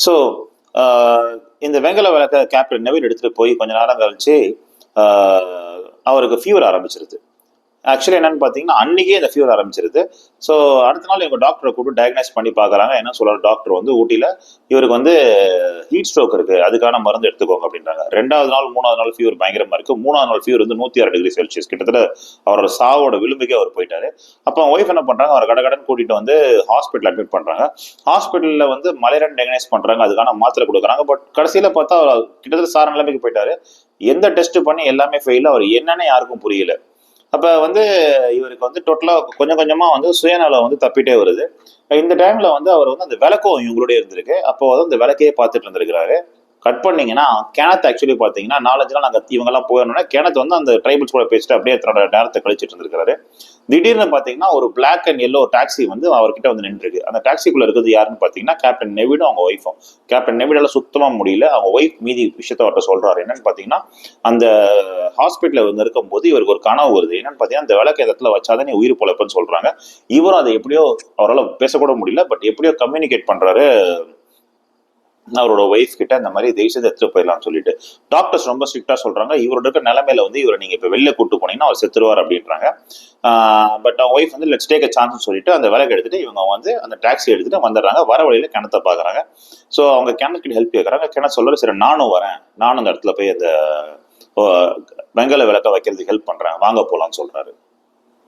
So இந்த வெங்கல விளக்க கேப்டன் நவீன் எடுத்துட்டு போய் கொஞ்ச நேரம் கழிச்சு அவருக்கு ஃபீவர் ஆரம்பிச்சிருது. ஆக்சுவலி என்னன்னு பார்த்தீங்கன்னா அன்னைக்கே இந்த ஃபீவர் ஆரம்பிச்சிருது. ஸோ அடுத்த நாள் இவங்க டாக்டரை கூப்பிட்டு டயக்னைஸ் பண்ணி பார்க்குறாங்க. என்ன சொல்ற டாக்டர் வந்து ஊட்டியில் இவருக்கு வந்து ஹீட் ஸ்ட்ரோக் இருக்கு, அதுக்கான மருந்து எடுத்துக்கோங்க அப்படின்றாங்க. 2வது நாள் 3வது நாள் ஃபீவர் பயங்கரமா இருக்கு. 3வது நாள் ஃபீவர் வந்து 106°C, கிட்டத்தட்ட அவரோட சாவோட விளிம்புக்கே அவர் போயிட்டாரு. அப்போ அவங்க ஒய்ஃப் என்ன பண்றாங்க, அவர் கடகடன் கூட்டிட்டு வந்து ஹாஸ்பிட்டல் அட்மிட் பண்றாங்க. ஹாஸ்பிட்டலில் வந்து மலேரியான்னு டயக்னைஸ் பண்றாங்க, அதுக்கான மாத்திரை கொடுக்குறாங்க. பட் கடைசியில் பார்த்தா அவர் கிட்டத்தட்ட சார நிலைமைக்கு போயிட்டாரு. எந்த டெஸ்ட் பண்ணி எல்லாமே ஃபெயில். அவர் என்னன்னு யாருக்கும் புரியல. அப்ப வந்து இவருக்கு வந்து டோட்டலா கொஞ்சம் கொஞ்சமா வந்து சுயநலம் வந்து தப்பிட்டே வருது. இந்த டைம்ல வந்து அவர் வந்து அந்த விளக்கம் இவங்களோட இருந்திருக்கு. அப்போ வந்து அந்த விளக்கையே பார்த்துட்டு இருந்திருக்கிறாரு. கட் பண்ணீங்கன்னா கிணத்து ஆக்சுவலி பாத்தீங்கன்னா 4-5 நாள் அங்க இவங்க எல்லாம் போயிடணும்னா கிணத்து வந்து அந்த ட்ரைபிள்ஸ் கூட பேசிட்டு அப்படியே தன்னோட நேரத்தை கழிச்சிட்டு இருந்திருக்காரு. திடீர்னு பாத்தீங்கன்னா ஒரு பிளாக் அண்ட் எல்லோ டாக்ஸி வந்து அவர்கிட்ட வந்து நின்றுருக்கு. அந்த டாக்ஸிக்குள்ள இருக்கிறது யாருன்னு பாத்தீங்கன்னா கேப்டன் நெவிடும் அவங்க ஒய்ஃபும். கேப்டன் நெவிடால சுத்தமா முடியல. அவங்க ஒய்ஃப் மீதி விஷயத்த அவர்கிட்ட சொல்றாரு. என்னன்னு பாத்தீங்கன்னா அந்த ஹாஸ்பிட்டல்ல வந்து இருக்கும்போது இவருக்கு ஒரு கனவு வருது. என்னன்னு பாத்தீங்கன்னா அந்த விளக்கு இடத்துல வச்சாதான் நீ உயிர் பொழைப்புன்னு சொல்றாங்க. இவரும் அதை எப்படியோ அவரால் பேசக்கூட முடியல, பட் எப்படியோ கம்யூனிகேட் பண்றாரு அவரோட ஒய்ஃப் கிட்ட. இந்த மாதிரி தேசத்தை எடுத்துட்டு போயிடலாம்னு சொல்லிட்டு டாக்டர்ஸ் ரொம்ப ஸ்ட்ரிக்டா சொல்றாங்க. இவரோட இருக்க நிலைமையில வந்து இவரை நீங்க இப்ப வெளில கூட்டு போனீங்கன்னா அவர் செத்துருவார் அப்படின்றாங்க. பட் அவங்க ஒய்ஃப் வந்து லெட்ஸ் டேக் அ சான்ஸ் சொல்லிட்டு அந்த விலக்கு எடுத்துட்டு இவங்க வந்து அந்த டாக்ஸி எடுத்துட்டு வந்துடுறாங்க. வர வழியில கிணத்தை பாக்குறாங்க. ஸோ அவங்க கிணத்துக்கு ஹெல்ப் கேட்கறாங்க. கிணறு சொல்ல சரி நானும் வரேன், நானும் அந்த இடத்துல போய் அந்த வெங்கல விளக்க வைக்கிறதுக்கு ஹெல்ப் பண்றேன், வாங்க போலான்னு சொல்றாரு.